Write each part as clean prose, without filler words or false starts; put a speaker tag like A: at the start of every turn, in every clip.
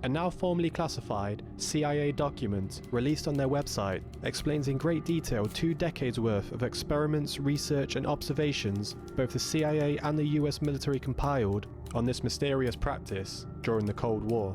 A: A now formally classified CIA document released on their website explains in great detail 2 decades worth of experiments, research and observations both the CIA and the US military compiled on this mysterious practice during the Cold War.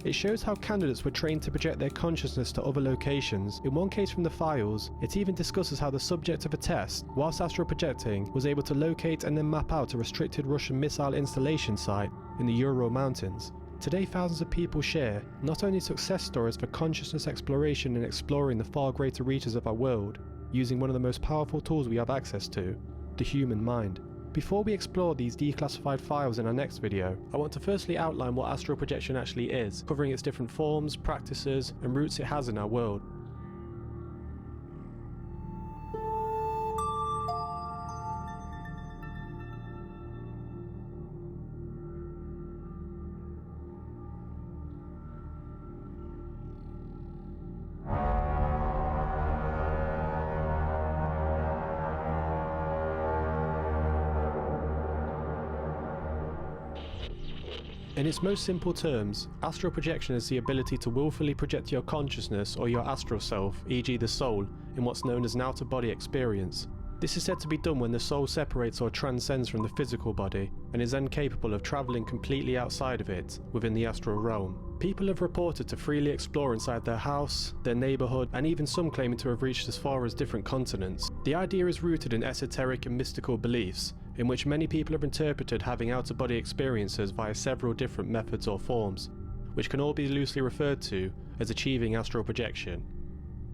A: It shows how candidates were trained to project their consciousness to other locations. In one case from the files, it even discusses how the subject of a test, whilst astral projecting, was able to locate and then map out a restricted Russian missile installation site in the Ural Mountains. Today, thousands of people share not only success stories for consciousness exploration and exploring the far greater reaches of our world, using one of the most powerful tools we have access to, the human mind. Before we explore these declassified files in our next video, I want to firstly outline what astral projection actually is, covering its different forms, practices, and roots it has in our world. In its most simple terms, astral projection is the ability to willfully project your consciousness or your astral self, e.g. the soul, in what's known as an out-of-body experience. This is said to be done when the soul separates or transcends from the physical body and is then capable of travelling completely outside of it, within the astral realm. People have reported to freely explore inside their house, their neighbourhood, and even some claiming to have reached as far as different continents. The idea is rooted in esoteric and mystical beliefs, in which many people have interpreted having out-of-body experiences via several different methods or forms, which can all be loosely referred to as achieving astral projection.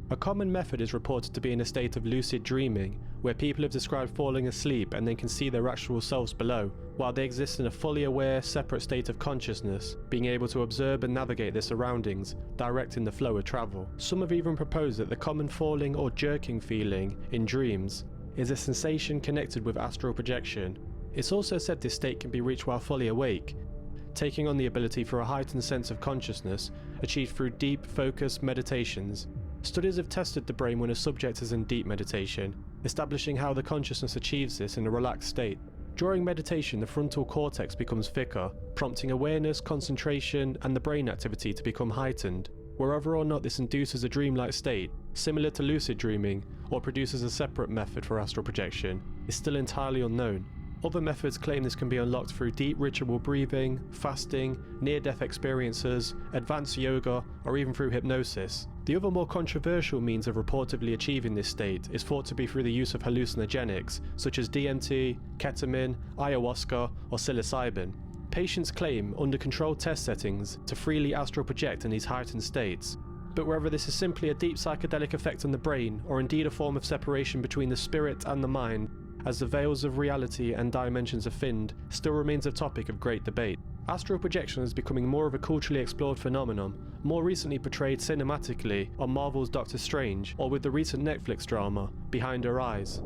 A: A common method is reported to be in a state of lucid dreaming, where people have described falling asleep and then can see their actual selves below, while they exist in a fully aware, separate state of consciousness, being able to observe and navigate their surroundings, directing the flow of travel. Some have even proposed that the common falling or jerking feeling in dreams is a sensation connected with astral projection. It's also said this state can be reached while fully awake, taking on the ability for a heightened sense of consciousness achieved through deep, focused meditations. Studies have tested the brain when a subject is in deep meditation, establishing how the consciousness achieves this in a relaxed state. During meditation, the frontal cortex becomes thicker, prompting awareness, concentration, and the brain activity to become heightened. Whether or not this induces a dreamlike state, similar to lucid dreaming, or produces a separate method for astral projection, is still entirely unknown. Other methods claim this can be unlocked through deep ritual breathing, fasting, near-death experiences, advanced yoga, or even through hypnosis. The other more controversial means of reportedly achieving this state is thought to be through the use of hallucinogenics, such as DMT, ketamine, ayahuasca, or psilocybin. Patients claim, under controlled test settings, to freely astral project in these heightened states. But whether this is simply a deep psychedelic effect on the brain, or indeed a form of separation between the spirit and the mind, as the veils of reality and dimensions are thinned, still remains a topic of great debate. Astral projection is becoming more of a culturally explored phenomenon, more recently portrayed cinematically on Marvel's Doctor Strange, or with the recent Netflix drama, Behind Her Eyes.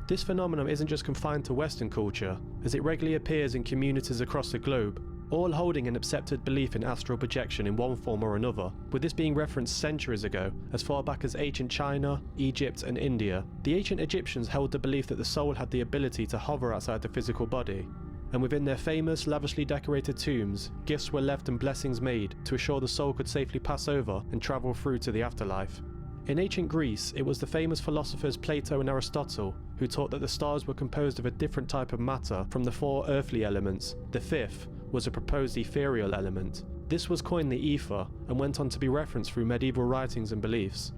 A: This phenomenon isn't just confined to Western culture, as it regularly appears in communities across the globe, all holding an accepted belief in astral projection in one form or another, with this being referenced centuries ago, as far back as ancient China, Egypt and India. The ancient Egyptians held the belief that the soul had the ability to hover outside the physical body, and within their famous, lavishly decorated tombs, gifts were left and blessings made to assure the soul could safely pass over and travel through to the afterlife. In ancient Greece, it was the famous philosophers Plato and Aristotle who taught that the stars were composed of a different type of matter from the 4 earthly elements. The 5th was a proposed ethereal element. This was coined the ether and went on to be referenced through medieval writings and beliefs.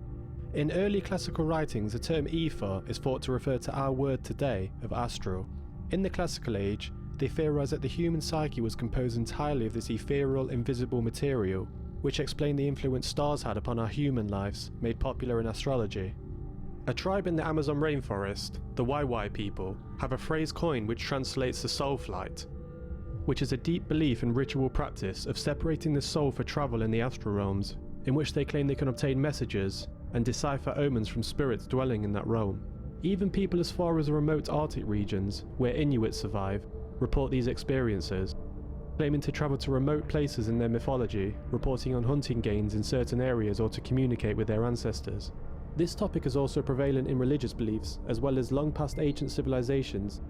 A: In early classical writings, the term ether is thought to refer to our word today of astral. In the classical age, they theorized that the human psyche was composed entirely of this ethereal, invisible material, which explained the influence stars had upon our human lives, made popular in astrology. A tribe in the Amazon rainforest, the Wai people, have a phrase coined which translates to soul flight, which is a deep belief and ritual practice of separating the soul for travel in the astral realms, in which they claim they can obtain messages and decipher omens from spirits dwelling in that realm. Even people as far as the remote Arctic regions, where Inuits survive, report these experiences, claiming to travel to remote places in their mythology, reporting on hunting gains in certain areas or to communicate with their ancestors. This topic is also prevalent in religious beliefs, as well as long past ancient civilizations,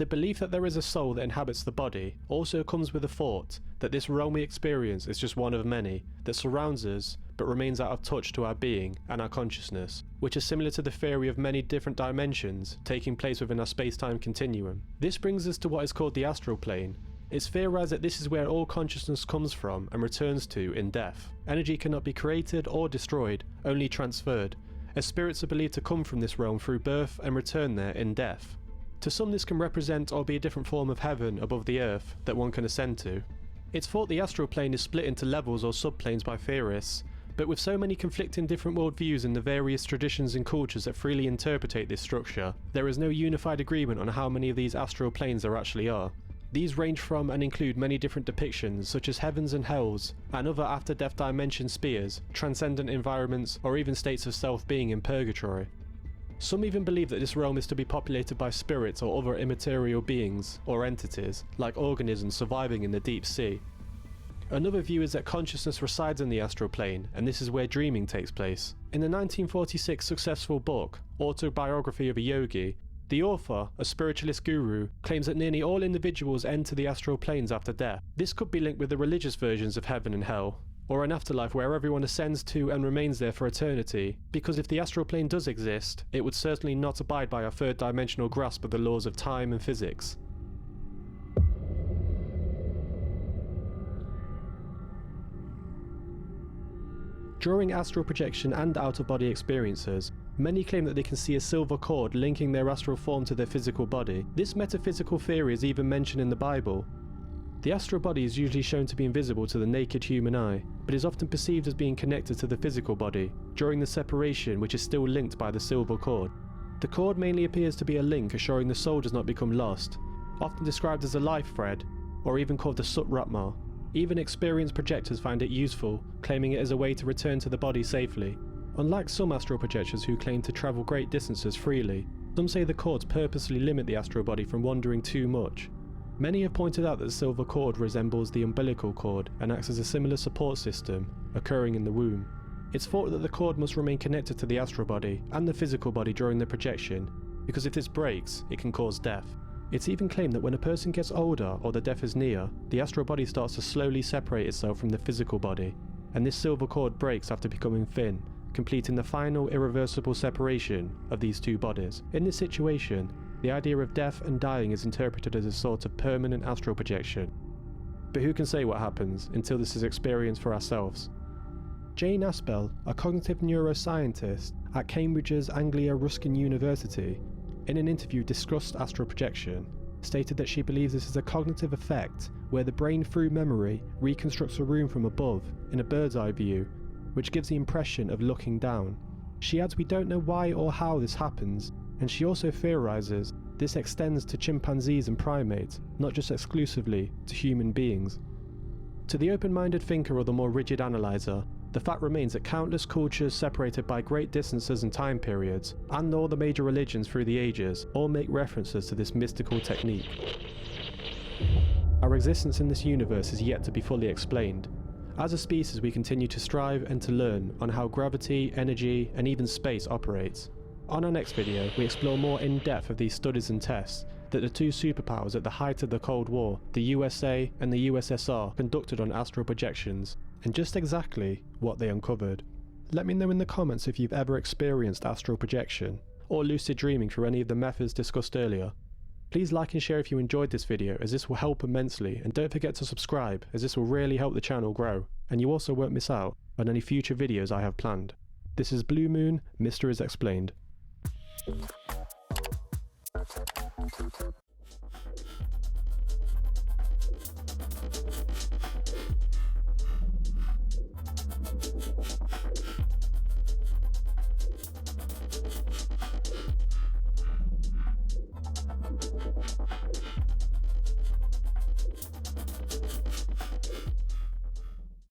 A: The belief that there is a soul that inhabits the body also comes with the thought that this realm we experience is just one of many that surrounds us but remains out of touch to our being and our consciousness, which is similar to the theory of many different dimensions taking place within our space-time continuum. This brings us to what is called the astral plane. It's theorized that this is where all consciousness comes from and returns to in death. Energy cannot be created or destroyed, only transferred, as spirits are believed to come from this realm through birth and return there in death. To some this can represent or be a different form of heaven above the earth that one can ascend to. It's thought the astral plane is split into levels or subplanes by theorists, but with so many conflicting different worldviews in the various traditions and cultures that freely interpret this structure, there is no unified agreement on how many of these astral planes there actually are. These range from and include many different depictions such as heavens and hells, and other after-death dimension spheres, transcendent environments, or even states of self-being in purgatory. Some even believe that this realm is to be populated by spirits or other immaterial beings, or entities, like organisms surviving in the deep sea. Another view is that consciousness resides in the astral plane, and this is where dreaming takes place. In the 1946 successful book, Autobiography of a Yogi, the author, a spiritualist guru, claims that nearly all individuals enter the astral planes after death. This could be linked with the religious versions of heaven and hell, or an afterlife where everyone ascends to and remains there for eternity, because if the astral plane does exist, it would certainly not abide by our third dimensional grasp of the laws of time and physics. During astral projection and out-of-body experiences, many claim that they can see a silver cord linking their astral form to their physical body. This metaphysical theory is even mentioned in the Bible. The astral body is usually shown to be invisible to the naked human eye, but is often perceived as being connected to the physical body, during the separation which is still linked by the silver cord. The cord mainly appears to be a link assuring the soul does not become lost, often described as a life thread, or even called the Sutratma. Even experienced projectors find it useful, claiming it as a way to return to the body safely. Unlike some astral projectors who claim to travel great distances freely, some say the cords purposely limit the astral body from wandering too much. Many have pointed out that the silver cord resembles the umbilical cord and acts as a similar support system, occurring in the womb. It's thought that the cord must remain connected to the astral body and the physical body during the projection, because if this breaks, it can cause death. It's even claimed that when a person gets older or the death is near, the astral body starts to slowly separate itself from the physical body, and this silver cord breaks after becoming thin, completing the final irreversible separation of these two bodies. In this situation, the idea of death and dying is interpreted as a sort of permanent astral projection. But who can say what happens until this is experienced for ourselves? Jane Aspel, a cognitive neuroscientist at Cambridge's Anglia Ruskin University, in an interview discussed astral projection, stated that she believes this is a cognitive effect where the brain through memory reconstructs a room from above in a bird's eye view, which gives the impression of looking down. She adds we don't know why or how this happens, and she also theorizes this extends to chimpanzees and primates, not just exclusively to human beings. To the open-minded thinker or the more rigid analyzer, the fact remains that countless cultures separated by great distances and time periods, and all the major religions through the ages, all make references to this mystical technique. Our existence in this universe is yet to be fully explained. As a species, we continue to strive and to learn on how gravity, energy, and even space operates. On our next video, we explore more in depth of these studies and tests that the two superpowers at the height of the Cold War, the USA and the USSR, conducted on astral projections, and just exactly what they uncovered. Let me know in the comments if you've ever experienced astral projection, or lucid dreaming through any of the methods discussed earlier. Please like and share if you enjoyed this video, as this will help immensely, and don't forget to subscribe, as this will really help the channel grow, and you also won't miss out on any future videos I have planned. This is Blue Moon, Mysteries Explained.